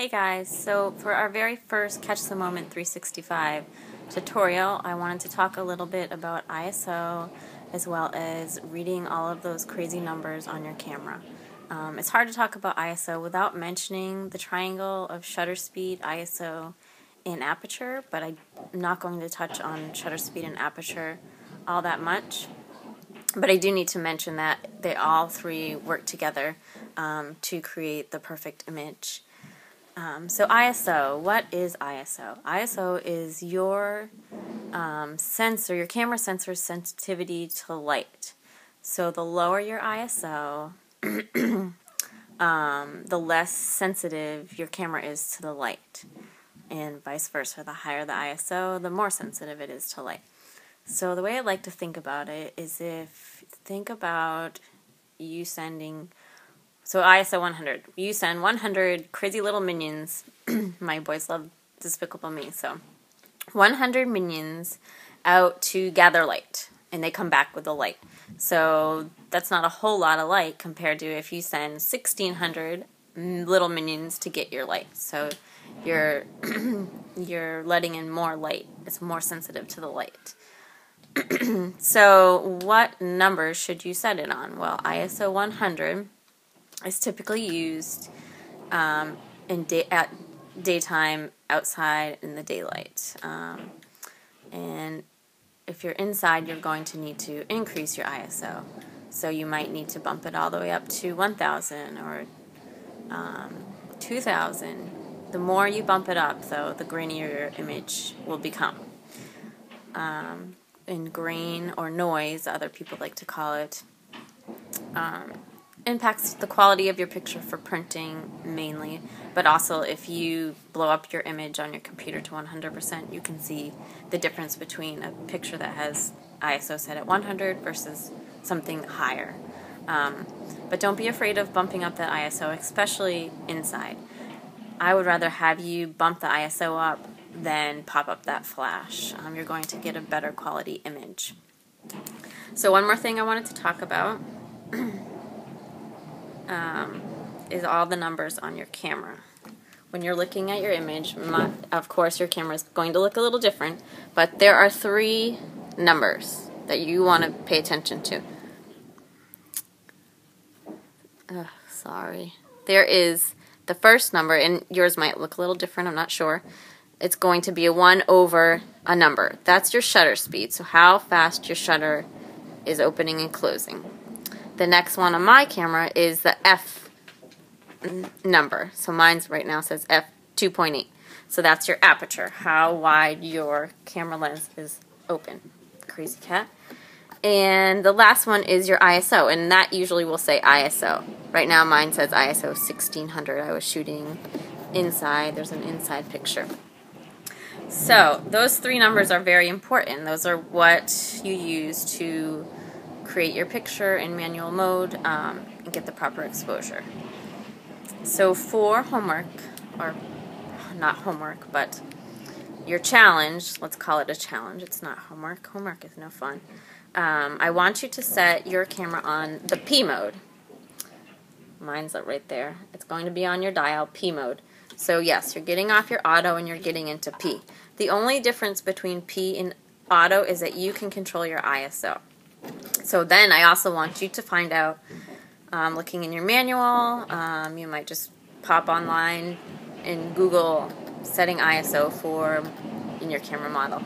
Hey guys, so for our very first Catch the Moment 365 tutorial, I wanted to talk a little bit about ISO as well as reading all of those crazy numbers on your camera. It's hard to talk about ISO without mentioning the triangle of shutter speed, ISO, and aperture, but I'm not going to touch on shutter speed and aperture all that much. But I do need to mention that they all three work together to create the perfect image. So ISO, what is ISO? ISO is your sensor, your camera sensor's sensitivity to light. So the lower your ISO, the less sensitive your camera is to the light. And vice versa, the higher the ISO, the more sensitive it is to light. So the way I like to think about it is think about you sending, so ISO 100. You send 100 crazy little minions. My boys love Despicable Me. So 100 minions out to gather light, and they come back with the light. So that's not a whole lot of light compared to if you send 1,600 little minions to get your light. So you're letting in more light. It's more sensitive to the light. So what numbers should you set it on? Well, ISO 100 is typically used at daytime, outside in the daylight. And if you're inside, you're going to need to increase your ISO. So you might need to bump it all the way up to 1,000 or 2,000. The more you bump it up, though, the grainier your image will become. And grain, or noise, other people like to call it, impacts the quality of your picture for printing mainly, but also if you blow up your image on your computer to 100%, you can see the difference between a picture that has ISO set at 100 versus something higher. But don't be afraid of bumping up the ISO, especially inside. I would rather have you bump the ISO up than pop up that flash. You're going to get a better quality image. So one more thing I wanted to talk about is all the numbers on your camera. When you're looking at your image, of course your camera is going to look a little different, but there are 3 numbers that you want to pay attention to. There is the first number, and yours might look a little different, I'm not sure. It's going to be a 1 over a number. That's your shutter speed, so how fast your shutter is opening and closing. The next one on my camera is the F number. So mine's right now says f2.8. So that's your aperture, how wide your camera lens is open. Crazy cat. And the last one is your ISO, and that usually will say ISO. Right now mine says ISO 1600. I was shooting inside. There's an inside picture. So those 3 numbers are very important. Those are what you use to create your picture in manual mode and get the proper exposure. So for homework, or not homework, but your challenge, let's call it a challenge. It's not homework. Homework is no fun. I want you to set your camera on the P mode. Mine's up right there. It's going to be on your dial, P mode. So yes, you're getting off your auto and you're getting into P. The only difference between P and auto is that you can control your ISO. So then I also want you to find out, looking in your manual, you might just pop online and Google setting ISO for in your camera model.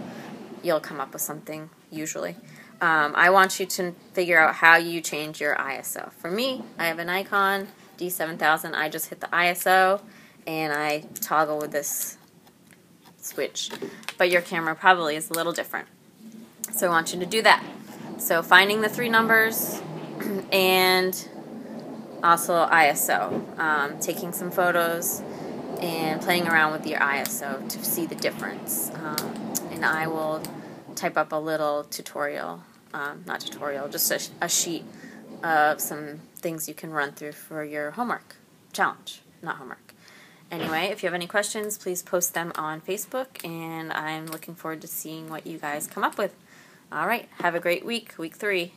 You'll come up with something usually. I want you to figure out how you change your ISO. For me, I have a Nikon D7000. I just hit the ISO and I toggle with this switch. But your camera probably is a little different. So I want you to do that. So finding the 3 numbers and also ISO. Taking some photos and playing around with your ISO to see the difference. And I will type up a little tutorial, not tutorial, just a sheet of some things you can run through for your homework challenge, not homework. Anyway, if you have any questions, please post them on Facebook, and I'm looking forward to seeing what you guys come up with. All right, have a great week, week 3.